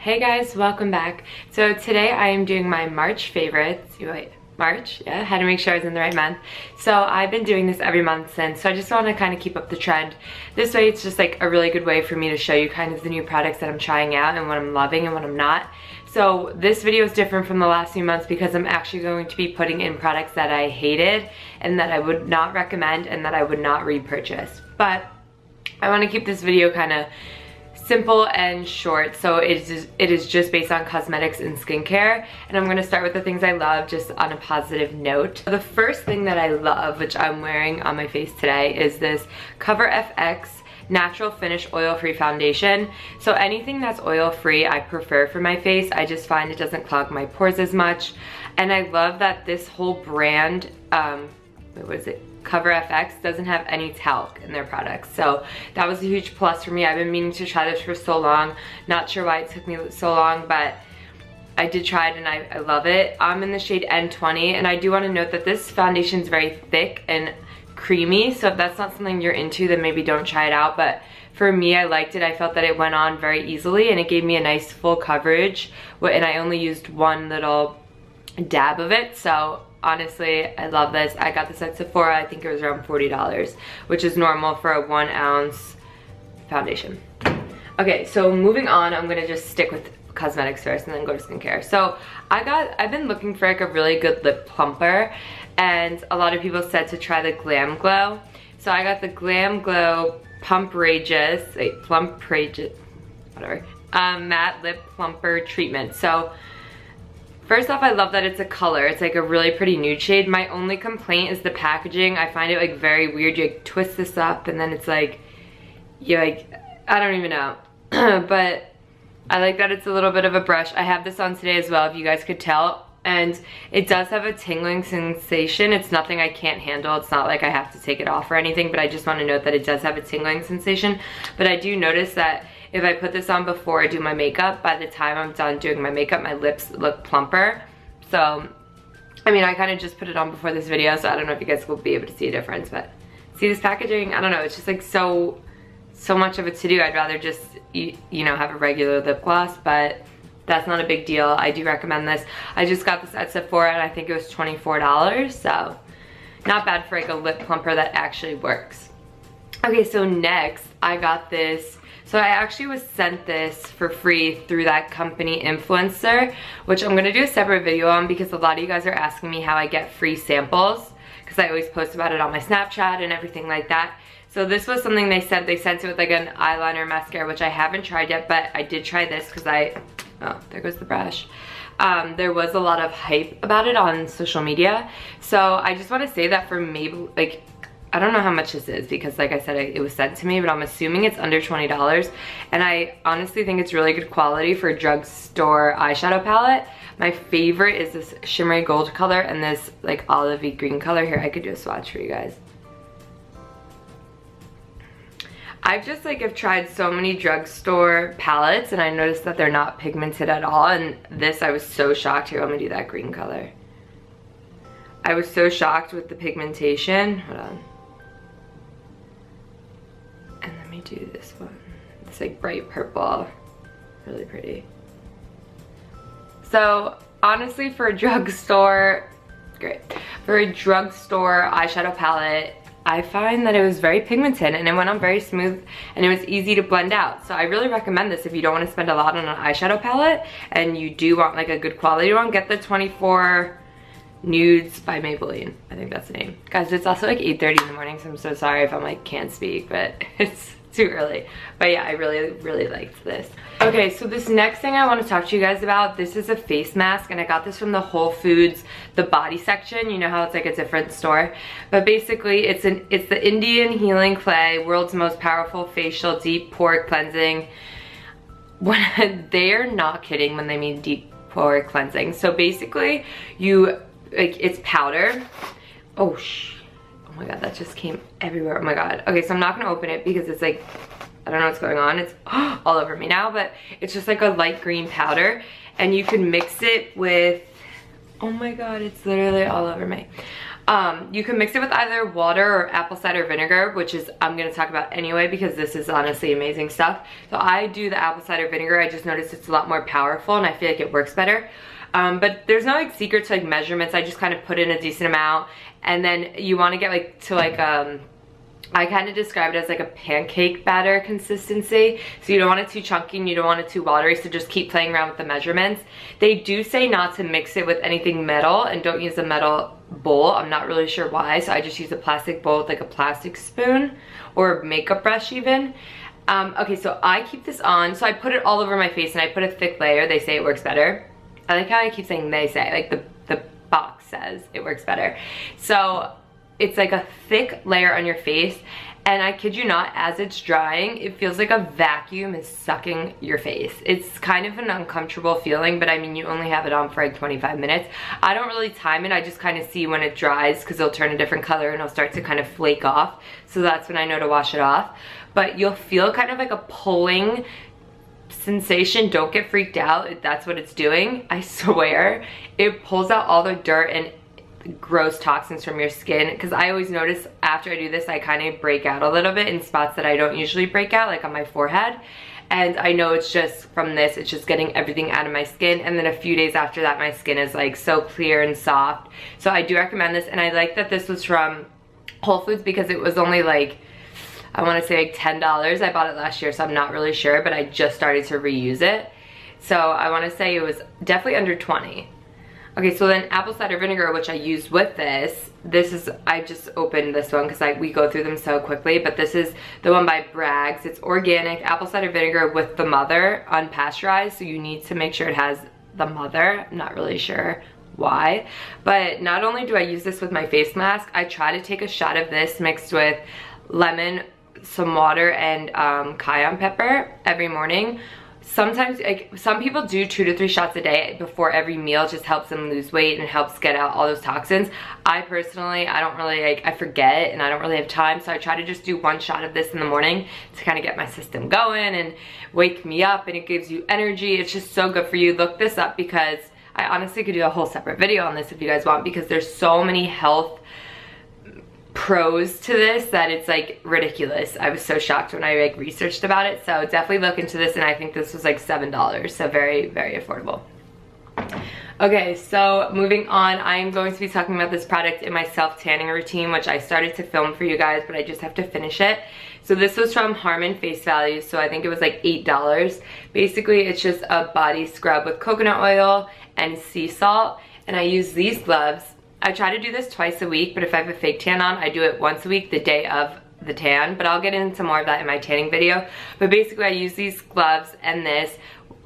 Hey guys, welcome back. So today I am doing my March favorites. March? Yeah, had to make sure I was in the right month. So I've been doing this every month since, so I just want to kind of keep up the trend. This way it's just like a really good way for me to show you kind of the new products that I'm trying out and what I'm loving and what I'm not. So this video is different from the last few months because I'm actually going to be putting in products that I hated and that I would not recommend and that I would not repurchase. But I want to keep this video kind of simple and short, so it is just based on cosmetics and skincare, and I'm going to start with the things I love just on a positive note. The first thing that I love, which I'm wearing on my face today, is this Cover FX Natural Finish Oil-Free Foundation. So anything that's oil-free I prefer for my face. I just find it doesn't clog my pores as much, and I love that this whole brand, what is it? Cover FX doesn't have any talc in their products, so that was a huge plus for me. I've been meaning to try this for so long, not sure why it took me so long, but I did try it and I love it. I'm in the shade N20, and I do want to note that this foundation is very thick and creamy, so if that's not something you're into, then maybe don't try it out. But for me, I liked it. I felt that it went on very easily and it gave me a nice full coverage, and I only used one little dab of it, so honestly, I love this. I got this at Sephora. I think it was around $40, which is normal for a 1 ounce foundation. Okay, so moving on, I'm gonna just stick with cosmetics first and then go to skincare. So I've been looking for like a really good lip plumper, and a lot of people said to try the Glam Glow. So I got the Glam Glow Matte Lip Plumper Treatment. So first off, I love that it's a color. It's like a really pretty nude shade. My only complaint is the packaging. I find it like very weird. You like twist this up and then it's like, I don't even know. But I like that it's a little bit of a brush. I have this on today as well, if you guys could tell. And it does have a tingling sensation. It's nothing I can't handle. It's not like I have to take it off or anything, but I just want to note that it does have a tingling sensation. But I do notice that if I put this on before I do my makeup, by the time I'm done doing my makeup, my lips look plumper. So, I mean, I kind of just put it on before this video, so I don't know if you guys will be able to see a difference, but see this packaging? I don't know, it's just like so much of a to-do. I'd rather just, you know, have a regular lip gloss, but that's not a big deal. I do recommend this. I just got this at Sephora and I think it was $24, so not bad for like a lip plumper that actually works. Okay, so next I got this. So I actually was sent this for free through that company influencer, which I'm gonna do a separate video on because a lot of you guys are asking me how I get free samples, because I always post about it on my Snapchat and everything like that. So this was something they sent. They sent it with like an eyeliner mascara, which I haven't tried yet, but I did try this because oh, there goes the brush. There was a lot of hype about it on social media. So I just wanna say that for maybe, like, I don't know how much this is because like I said, it was sent to me, but I'm assuming it's under $20. And I honestly think it's really good quality for a drugstore eyeshadow palette. My favorite is this shimmery gold color and this like olivey green color. Here, I could do a swatch for you guys. I've just like have tried so many drugstore palettes and I noticed that they're not pigmented at all, and this I was so shocked. Here, let me do that green color. I was so shocked with the pigmentation. Hold on. And let me do this one. It's like bright purple, really pretty. So honestly, for a drugstore, great. For a drugstore eyeshadow palette, I find that it was very pigmented and it went on very smooth and it was easy to blend out. So I really recommend this if you don't want to spend a lot on an eyeshadow palette and you do want like a good quality one. Get the 24 Nudes by Maybelline. I think that's the name. Guys, it's also like 8:30 in the morning, so I'm so sorry if I'm like can't speak, but it's too early. But yeah, I really liked this. Okay, so this next thing I want to talk to you guys about, this is a face mask and I got this from the Whole Foods, the body section. You know how it's like a different store, but basically it's the Indian Healing Clay, world's most powerful facial deep pore cleansing. When they're not kidding when they mean deep pore cleansing. So basically it's powder. Oh my god, that just came everywhere. Oh my god. Okay, so I'm not gonna open it because it's like, I don't know what's going on. It's all over me now, but it's just like a light green powder and you can mix it with, oh my god, it's literally all over me. You can mix it with either water or apple cider vinegar, which is I'm going to talk about anyway because this is honestly amazing stuff. So I do the apple cider vinegar. I just noticed it's a lot more powerful and I feel like it works better. But there's no like secret to like measurements. I just kind of put in a decent amount, and then you want to get like to like I kind of describe it as like a pancake batter consistency. So you don't want it too chunky and you don't want it too watery, so just keep playing around with the measurements. They do say not to mix it with anything metal and don't use a metal bowl. I'm not really sure why, so I just use a plastic bowl with like a plastic spoon or a makeup brush even. Okay, so I keep this on. So I put it all over my face and I put a thick layer. They say it works better. I like how I keep saying they say, like the box says it works better. So it's like a thick layer on your face, and I kid you not, as it's drying, it feels like a vacuum is sucking your face. It's kind of an uncomfortable feeling, but I mean, you only have it on for like 25 minutes. I don't really time it, I just kind of see when it dries because it'll turn a different color and it'll start to kind of flake off. So that's when I know to wash it off. But you'll feel kind of like a pulling sensation. Don't get freaked out, that's what it's doing. I swear, it pulls out all the dirt and gross toxins from your skin, because I always notice after I do this I kind of break out a little bit in spots that I don't usually break out, like on my forehead, and I know it's just from this, it's just getting everything out of my skin, and then a few days after that my skin is like so clear and soft. So I do recommend this, and I like that this was from Whole Foods because it was only like, I want to say like $10. I bought it last year, so I'm not really sure, but I just started to reuse it, so I want to say it was definitely under 20. Okay, so then apple cider vinegar, which I used with this is, I just opened this one because we go through them so quickly, but this is the one by Bragg's. It's organic apple cider vinegar with the mother, unpasteurized, so you need to make sure it has the mother. I'm not really sure why, but not only do I use this with my face mask, I try to take a shot of this mixed with lemon, some water, and cayenne pepper every morning. Sometimes, like, some people do 2 to 3 shots a day before every meal. It just helps them lose weight and helps get out all those toxins. I personally, I don't really, like, I forget and I don't really have time, so I try to just do 1 shot of this in the morning to kind of get my system going and wake me up, and it gives you energy. It's just so good for you. Look this up because I honestly could do a whole separate video on this if you guys want, because there's so many health pros to this that it's like ridiculous. I was so shocked when I like researched about it, so definitely look into this, and I think this was like $7, so very, very affordable. Okay, so moving on, I am going to be talking about this product in my self-tanning routine, which I started to film for you guys, but I just have to finish it. So this was from Harmon Face Value, so I think it was like $8. Basically, it's just a body scrub with coconut oil and sea salt, and I use these gloves. I try to do this twice a week, but if I have a fake tan on, I do it once a week, the day of the tan, but I'll get into more of that in my tanning video. But basically, I use these gloves and this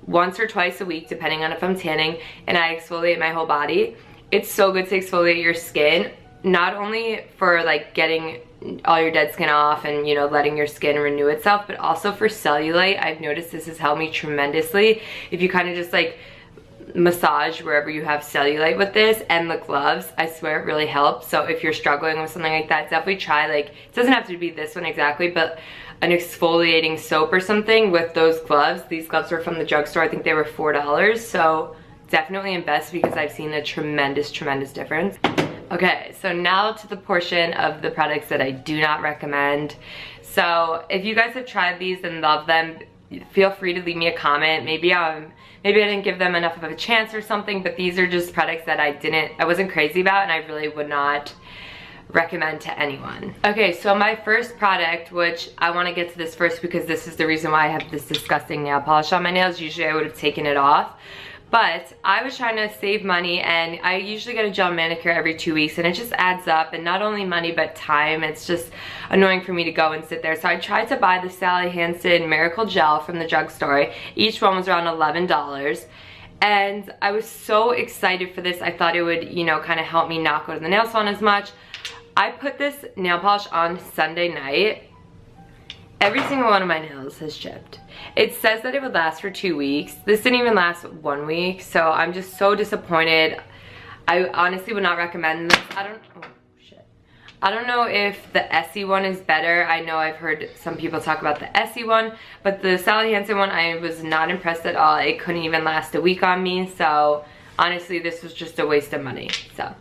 once or twice a week, depending on if I'm tanning, and I exfoliate my whole body. It's so good to exfoliate your skin, not only for like getting all your dead skin off and, you know, letting your skin renew itself, but also for cellulite. I've noticed this has helped me tremendously. If you kind of just like massage wherever you have cellulite with this and the gloves, I swear it really helps. So if you're struggling with something like that, definitely try, like, it doesn't have to be this one exactly, but an exfoliating soap or something with those gloves. These gloves were from the drugstore. I think they were $4, so definitely invest because I've seen a tremendous difference. Okay, so now to the portion of the products that I do not recommend. So if you guys have tried these and love them, feel free to leave me a comment. Maybe I didn't give them enough of a chance or something, but these are just products that I wasn't crazy about and I really would not recommend to anyone. Okay, so my first product, which I want to get to this first because this is the reason why I have this disgusting nail polish on my nails. Usually I would have taken it off, but I was trying to save money, and I usually get a gel manicure every 2 weeks, and it just adds up, and not only money but time. It's just annoying for me to go and sit there. So I tried to buy the Sally Hansen Miracle Gel from the drugstore. Each one was around $11. And I was so excited for this. I thought it would, you know, kind of help me not go to the nail salon as much. I put this nail polish on Sunday night. Every single one of my nails has chipped. It says that it would last for 2 weeks. This didn't even last 1 week, so I'm just so disappointed. I honestly would not recommend this. I don't know if the Essie one is better. I know I've heard some people talk about the Essie one, but the Sally Hansen one, I was not impressed at all. It couldn't even last a week on me, so honestly, this was just a waste of money. So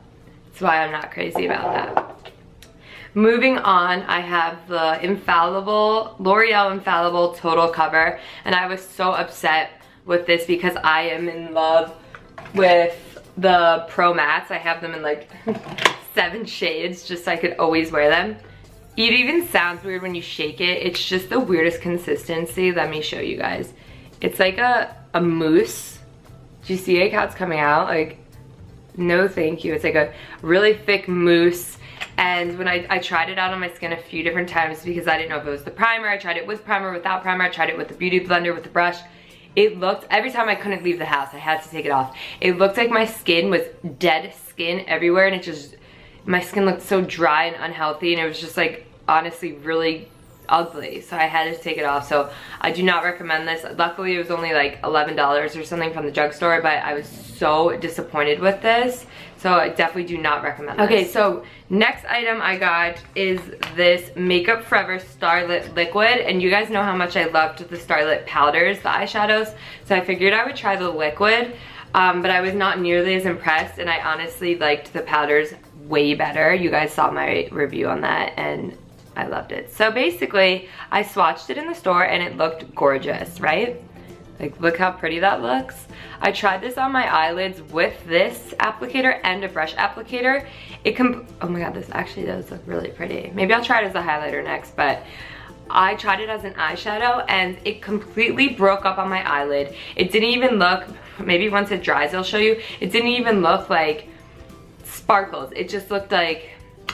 it's That's why I'm not crazy about that. Moving on, I have the L'Oreal Infallible Total Cover, and I was so upset with this because I am in love with the Pro Mattes. I have them in like 7 shades just so I could always wear them. It even sounds weird when you shake it. It's just the weirdest consistency. Let me show you guys. It's like a mousse. Do you see like how it's coming out? Like, no thank you. It's like a really thick mousse. And when I tried it out on my skin a few different times because I didn't know if it was the primer. I tried it with primer, without primer. I tried it with the beauty blender, with the brush. It looked, every time I couldn't leave the house, I had to take it off. It looked like my skin was dead skin everywhere, and it just, my skin looked so dry and unhealthy, and it was just like, honestly, really ugly. So I had to take it off. So I do not recommend this. Luckily, it was only like $11 or something from the drugstore, but I was so disappointed with this. So I definitely do not recommend this. Okay, so next item I got is this Makeup Forever Starlit Liquid. And you guys know how much I loved the Starlit powders, the eyeshadows. So I figured I would try the liquid, but I was not nearly as impressed. And I honestly liked the powders way better. You guys saw my review on that, and I loved it. So basically, I swatched it in the store and it looked gorgeous, right? Like, look how pretty that looks. I tried this on my eyelids with this applicator and a brush applicator. Oh my god, this actually does look really pretty. Maybe I'll try it as a highlighter next, but I tried it as an eyeshadow and it completely broke up on my eyelid. It didn't even look, maybe once it dries I'll show you, it didn't even look like sparkles. It just looked like,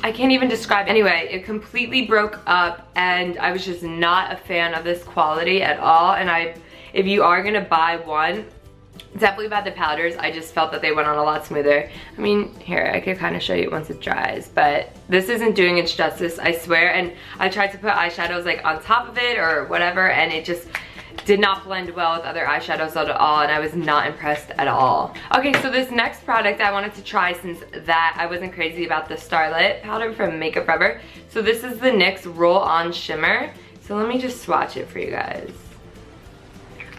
I can't even describe. Anyway, it completely broke up and I was just not a fan of this quality at all. And if you are gonna buy one, definitely buy the powders. I just felt that they went on a lot smoother. I mean, here, I could kind of show you once it dries, but this isn't doing its justice, I swear. And I tried to put eyeshadows like on top of it or whatever, and it just did not blend well with other eyeshadows at all, and I was not impressed at all. Okay, so this next product I wanted to try, since that I wasn't crazy about the Starlit powder from Makeup Forever. So this is the NYX Roll On Shimmer. So let me just swatch it for you guys.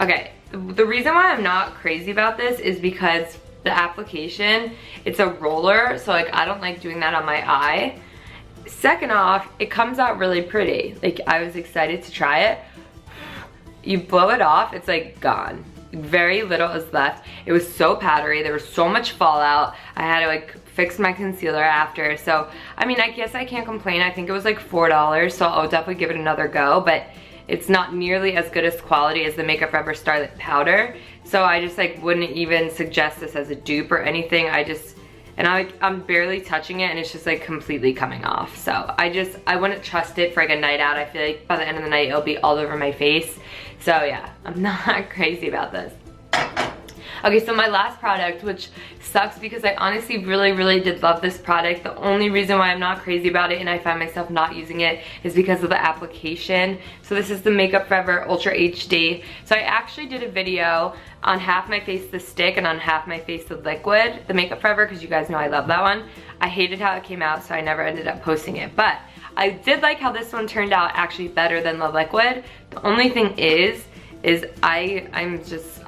Okay, the reason why I'm not crazy about this is because the application, it's a roller, so like I don't like doing that on my eye. Second off, it comes out really pretty. Like, I was excited to try it. You blow it off, it's like gone. Very little is left. It was so powdery, there was so much fallout. I had to like fix my concealer after. So, I mean, I guess I can't complain. I think it was like $4, so I'll definitely give it another go, but it's not nearly as good as quality as the Makeup Forever Starlit powder. So I just like wouldn't even suggest this as a dupe or anything. I'm barely touching it and it's just like completely coming off. So I wouldn't trust it for like a night out. I feel like by the end of the night it'll be all over my face. So yeah, I'm not crazy about this. Okay, so my last product, which sucks because I honestly really did love this product. The only reason why I'm not crazy about it and I find myself not using it is because of the application. So this is the Makeup Forever Ultra HD. So I actually did a video on half my face the stick and on half my face the liquid, the Makeup Forever, because you guys know I love that one. I hated how it came out, so I never ended up posting it. But I did like how this one turned out actually better than the liquid. The only thing is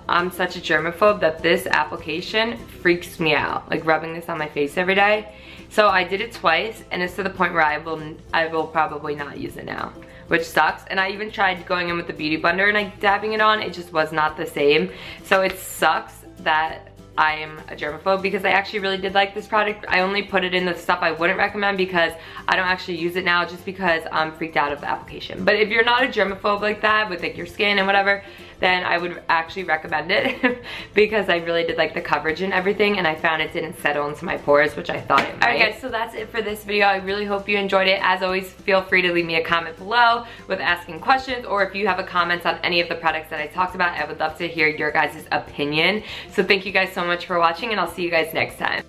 I'm such a germaphobe that this application freaks me out, like rubbing this on my face every day. So I did it twice and it's to the point where I will probably not use it now, which sucks. And I even tried going in with the beauty blender and like dabbing it on, it just was not the same. So it sucks that I am a germaphobe because I actually really did like this product. I only put it in the stuff I wouldn't recommend because I don't actually use it now, just because I'm freaked out of the application. But if you're not a germaphobe like that with like your skin and whatever, then I would actually recommend it because I really did like the coverage and everything, and I found it didn't settle into my pores, which I thought it might. Alright guys, so that's it for this video. I really hope you enjoyed it. As always, feel free to leave me a comment below with asking questions, or if you have a comment on any of the products that I talked about, I would love to hear your guys' opinion. So thank you guys so much for watching, and I'll see you guys next time.